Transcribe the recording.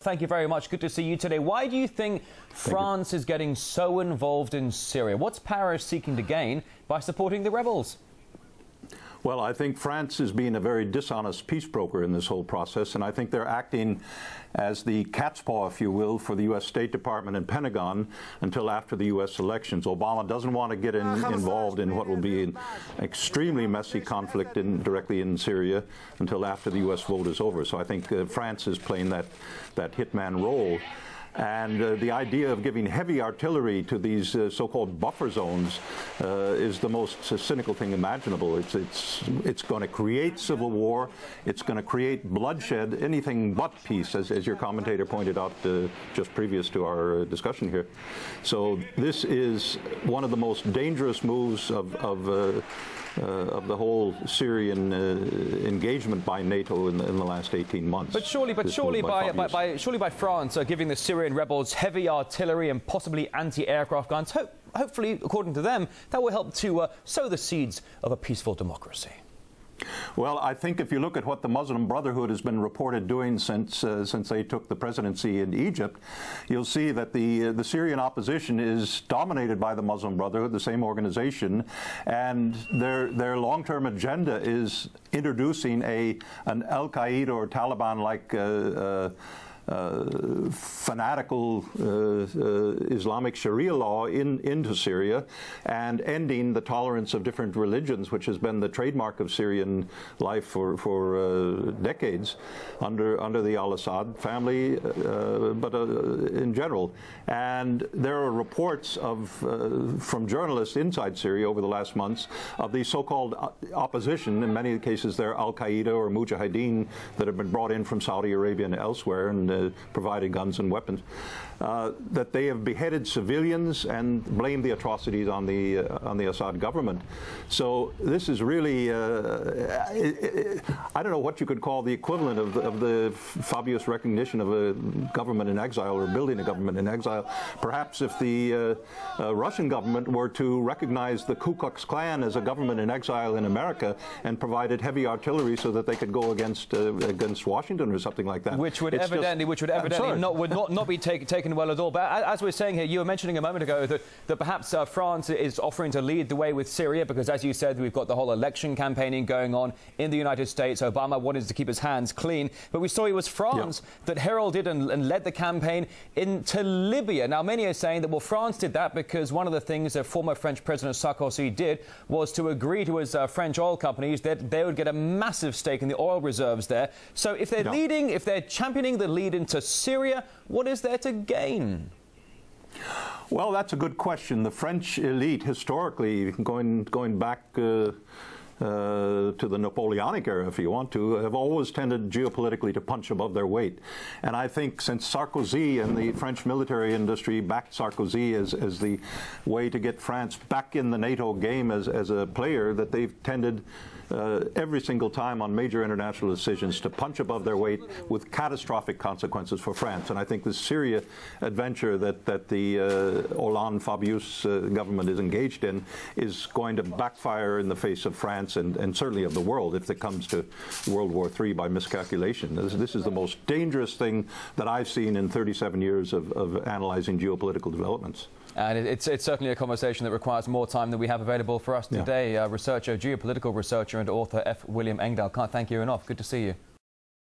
Thank you very much. Good to see you today. Why do you think France is getting so involved in Syria? What's Paris seeking to gain by supporting the rebels? Well, I think France is being a very dishonest peace broker in this whole process, and I think they're acting as the cat's paw, if you will, for the U.S. State Department and Pentagon until after the U.S. elections. Obama doesn't want to get involved in what will be an extremely messy conflict directly in Syria until after the U.S. vote is over. So I think France is playing that hitman role. And the idea of giving heavy artillery to these so-called buffer zones is the most cynical thing imaginable. It's going to create civil war. It's going to create bloodshed, anything but peace, as your commentator pointed out just previous to our discussion here. So this is one of the most dangerous moves of the whole Syrian engagement by NATO in the last 18 months. But surely by France giving the Syrian rebels heavy artillery and possibly anti-aircraft guns, hopefully, according to them, that will help to sow the seeds of a peaceful democracy. Well, I think if you look at what the Muslim Brotherhood has been reported doing since they took the presidency in Egypt, you'll see that the Syrian opposition is dominated by the Muslim Brotherhood, the same organization, and their long-term agenda is introducing an Al-Qaeda or Taliban-like fanatical Islamic Sharia law into Syria and ending the tolerance of different religions, which has been the trademark of Syrian life for decades under the al-Assad family, but in general. And there are reports from journalists inside Syria over the last months of the so-called opposition. In many cases, they're Al-Qaeda or Mujahideen that have been brought in from Saudi Arabia and elsewhere and provided guns and weapons, that they have beheaded civilians and blamed the atrocities on the Assad government. So this is really, I don't know what you could call the equivalent of the Fabius recognition of a government in exile or building a government in exile. Perhaps if the Russian government were to recognize the Ku Klux Klan as a government in exile in America and provided heavy artillery so that they could go against Washington or something like that. Which would evidently not be taken well at all. But as we're saying here, you were mentioning a moment ago that perhaps France is offering to lead the way with Syria because, as you said, we've got the whole election campaigning going on in the United States. Obama wanted to keep his hands clean. But we saw it was France that heralded and led the campaign into Libya. Now, many are saying that, well, France did that because one of the things that former French President Sarkozy did was to agree to his French oil companies that they would get a massive stake in the oil reserves there. So if they're leading, if they're championing the lead into Syria, what is there to gain? Well, that's a good question. The French elite, historically, going back to the Napoleonic era, if you want to, have always tended geopolitically to punch above their weight. And I think since Sarkozy and the French military industry backed Sarkozy as the way to get France back in the NATO game as a player, that they've tended every single time on major international decisions to punch above their weight with catastrophic consequences for France. And I think the Syria adventure that the Hollande-Fabius government is engaged in is going to backfire in the face of France and certainly of the world if it comes to World War III by miscalculation. This is the most dangerous thing that I've seen in 37 years of analyzing geopolitical developments. And it's certainly a conversation that requires more time than we have available for us today. Geopolitical researcher and author F. William Engdahl. Can't thank you enough. Good to see you.